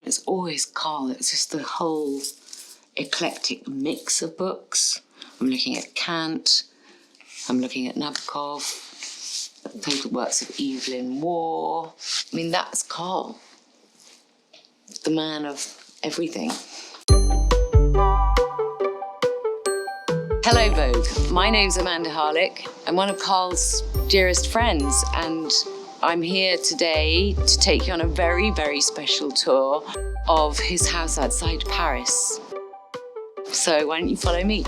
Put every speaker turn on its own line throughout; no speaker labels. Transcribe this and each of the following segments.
It's always Karl. It's just the whole eclectic mix of books. I'm looking at Kant. I'm looking at Nabokov. Total works of Evelyn Waugh. I mean, that's Karl. The man of everything. Hello, Vogue. My name's Amanda Harlick. I'm one of Karl's dearest friends, and I'm here today to take you on a very, very special tour of his house outside Paris. So why don't you follow me?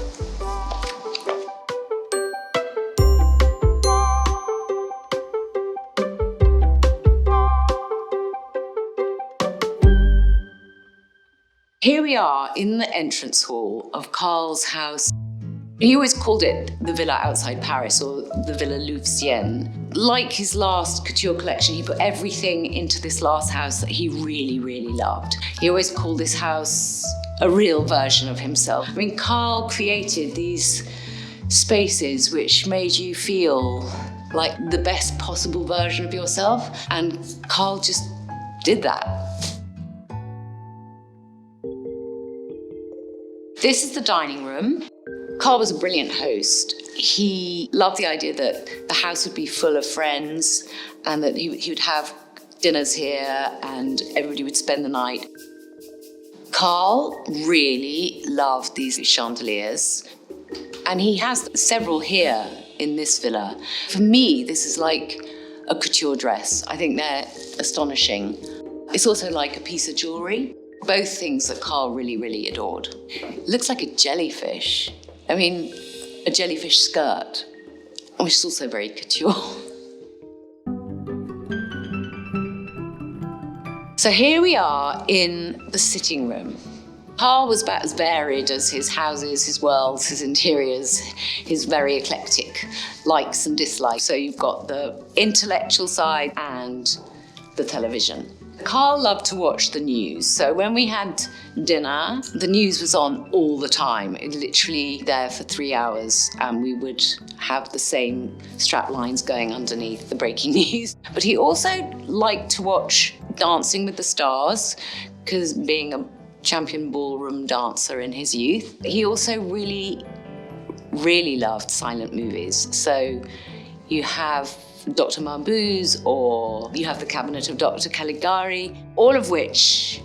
Here we are in the entrance hall of Karl's house. He always called it the villa outside Paris, or the Villa Louvcienne. Like his last couture collection, he put everything into this last house that he really, really loved. He always called this house a real version of himself. I mean, Karl created these spaces which made you feel like the best possible version of yourself, and Karl just did that. This is the dining room. Karl was a brilliant host. He loved the idea that the house would be full of friends and that he would have dinners here and everybody would spend the night. Karl really loved these chandeliers, and he has several here in this villa. For me, this is like a couture dress. I think they're astonishing. It's also like a piece of jewelry. Both things that Karl really, really adored. It looks like a jellyfish. I mean, a jellyfish skirt, which is also very couture. So here we are in the sitting room. Karl was about as varied as his houses, his worlds, his interiors, his very eclectic likes and dislikes. So you've got the intellectual side and the television. Karl loved to watch the news, so when we had dinner, the news was on all the time. It was literally there for 3 hours, and we would have the same strap lines going underneath the breaking news. But he also liked to watch Dancing with the Stars, because being a champion ballroom dancer in his youth, he also really, really loved silent movies. So you have Dr. Mabuse, or you have the Cabinet of Dr. Caligari, all of which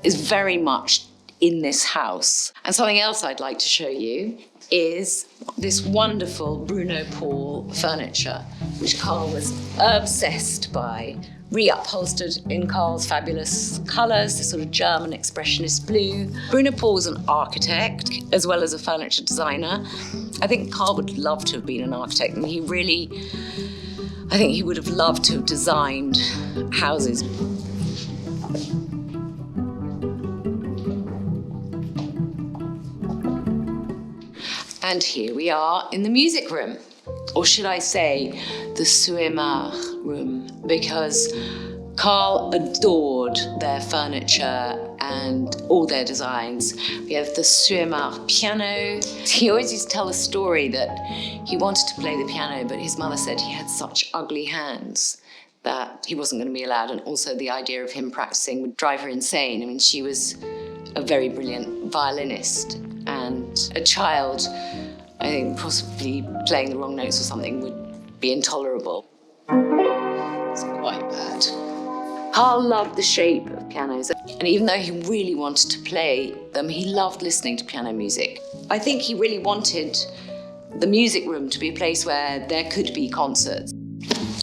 is very much in this house. And something else I'd like to show you is this wonderful Bruno Paul furniture, which Karl was obsessed by. Reupholstered in Karl's fabulous colours, this sort of German expressionist blue. Bruno Paul was an architect as well as a furniture designer. I think Karl would love to have been an architect, and I think he would have loved to have designed houses. And here we are in the music room, or should I say the Suémar room, because Karl adored their furniture and all their designs. We have the Suémar piano. He always used to tell a story that he wanted to play the piano, but his mother said he had such ugly hands that he wasn't going to be allowed, and also the idea of him practicing would drive her insane. I mean, she was a very brilliant violinist, and a child, I think, possibly playing the wrong notes or something would be intolerable. It's quite bad. Karl loved the shape of pianos, and even though he really wanted to play them, he loved listening to piano music. I think he really wanted the music room to be a place where there could be concerts.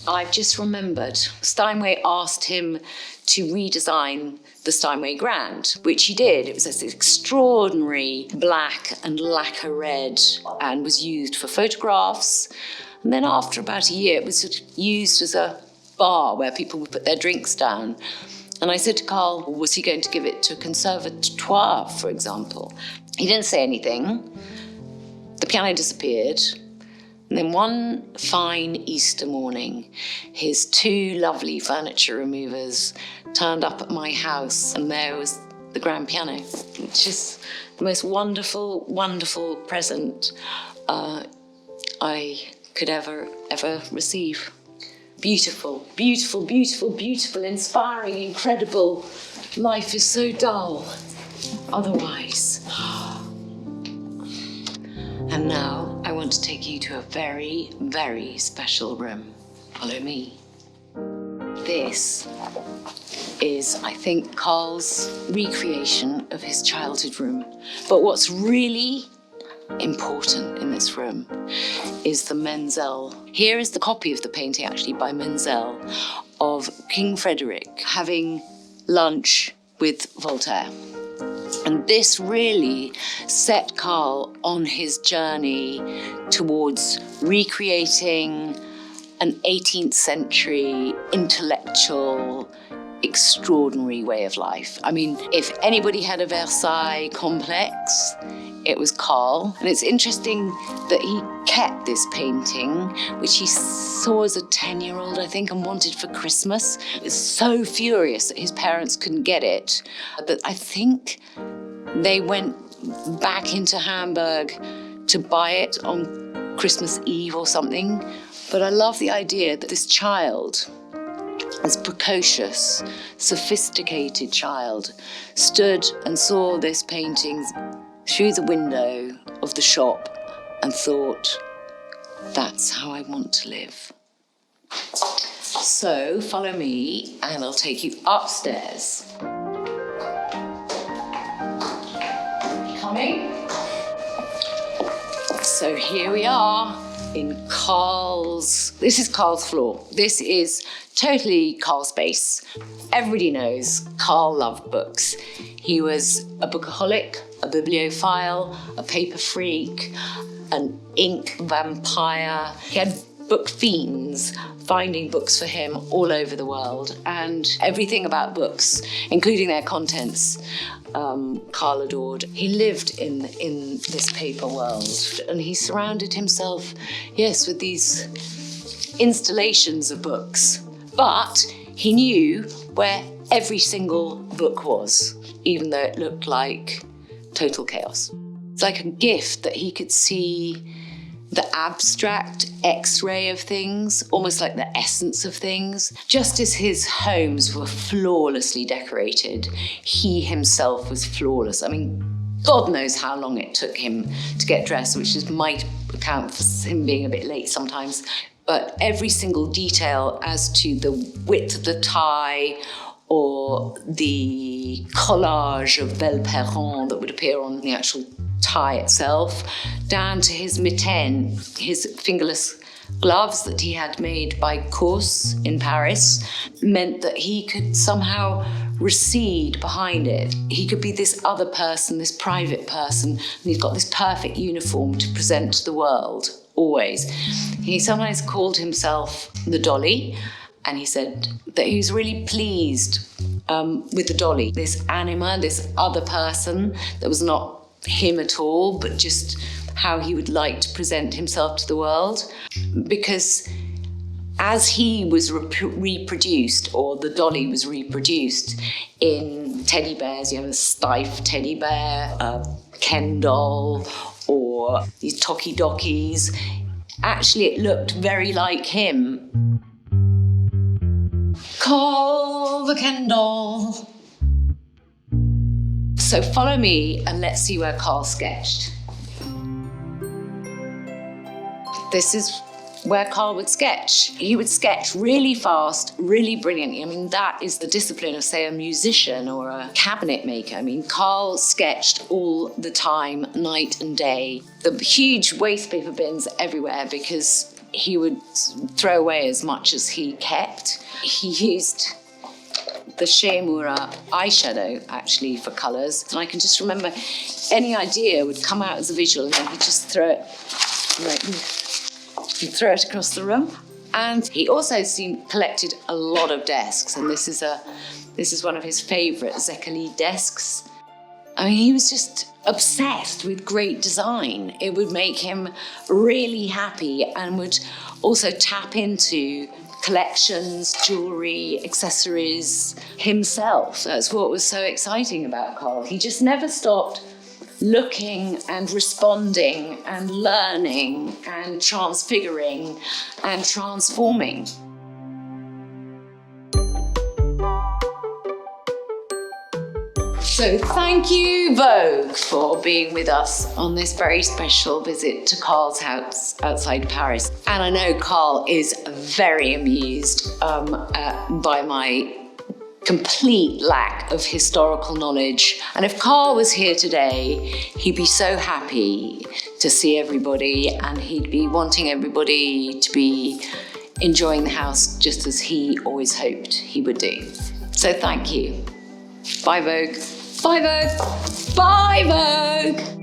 I've just remembered, Steinway asked him to redesign the Steinway Grand, which he did. It was this extraordinary black and lacquer red and was used for photographs. And then after about a year, it was sort of used as a bar where people would put their drinks down. And I said to Karl, was he going to give it to a conservatoire, for example? He didn't say anything. The piano disappeared. And then one fine Easter morning, his two lovely furniture removers turned up at my house, and there was the grand piano, which is the most wonderful, wonderful present I could ever receive. Beautiful, beautiful, beautiful, beautiful, inspiring, incredible, Life is so dull otherwise. And now I want to take you to a very, very special room. Follow me. This is, I think, Karl's recreation of his childhood room. But what's really important in this room is the Menzel. Here is the copy of the painting, actually, by Menzel, of King Frederick having lunch with Voltaire. And this really set Karl on his journey towards recreating an 18th century intellectual, extraordinary way of life. I mean, if anybody had a Versailles complex, it was Karl. And it's interesting that he kept this painting, which he saw as a 10-year-old, I think, and wanted for Christmas. He was so furious that his parents couldn't get it, that I think they went back into Hamburg to buy it on Christmas Eve or something. But I love the idea that this child, this precocious, sophisticated child, stood and saw this painting through the window of the shop and thought, that's how I want to live. So follow me and I'll take you upstairs. Coming? So here we are in Karl's, this is Karl's floor. This is totally Karl's space. Everybody knows Karl loved books. He was a bookaholic, a bibliophile, a paper freak, an ink vampire. He had book fiends finding books for him all over the world, and everything about books, including their contents, Karl adored. He lived in this paper world, and he surrounded himself, yes, with these installations of books. But he knew where every single book was, even though it looked like total chaos. It's like a gift that he could see the abstract X-ray of things, almost like the essence of things. Just as his homes were flawlessly decorated, he himself was flawless. I mean, God knows how long it took him to get dressed, which might account for him being a bit late sometimes. But every single detail as to the width of the tie or the collage of belle perron that would appear on the actual tie itself, down to his mitaine, his fingerless gloves that he had made by Course in Paris, meant that he could somehow recede behind it. He could be this other person, this private person, and he's got this perfect uniform to present to the world, always. He sometimes called himself the Dolly, and he said that he was really pleased with the Dolly, this anima, this other person that was not him at all, but just how he would like to present himself to the world. Because as he was reproduced, or the Dolly was reproduced in teddy bears, you have a Stife teddy bear, a Ken doll, or these Tokidokis, actually it looked very like him. Call the Ken doll. So follow me and let's see where Karl sketched. This is where Karl would sketch. He would sketch really fast, really brilliantly. I mean, that is the discipline of, say, a musician or a cabinet maker. I mean, Karl sketched all the time, night and day. The huge waste paper bins everywhere because he would throw away as much as he kept. He used the Shemura eyeshadow, actually, for colours. And I can just remember any idea would come out as a visual and then he'd just throw it, he'd throw it across the room. And he also collected a lot of desks, and this is one of his favourite Zekeli desks. I mean, he was just obsessed with great design. It would make him really happy and would also tap into collections, jewellery, accessories himself. That's what was so exciting about Karl. He just never stopped looking and responding and learning and transfiguring and transforming. So thank you, Vogue, for being with us on this very special visit to Karl's house outside Paris. And I know Karl is very amused by my complete lack of historical knowledge. And if Karl was here today, he'd be so happy to see everybody, and he'd be wanting everybody to be enjoying the house just as he always hoped he would do. So thank you. Bye, Vogue. Bye, Vogue. Bye, Vogue.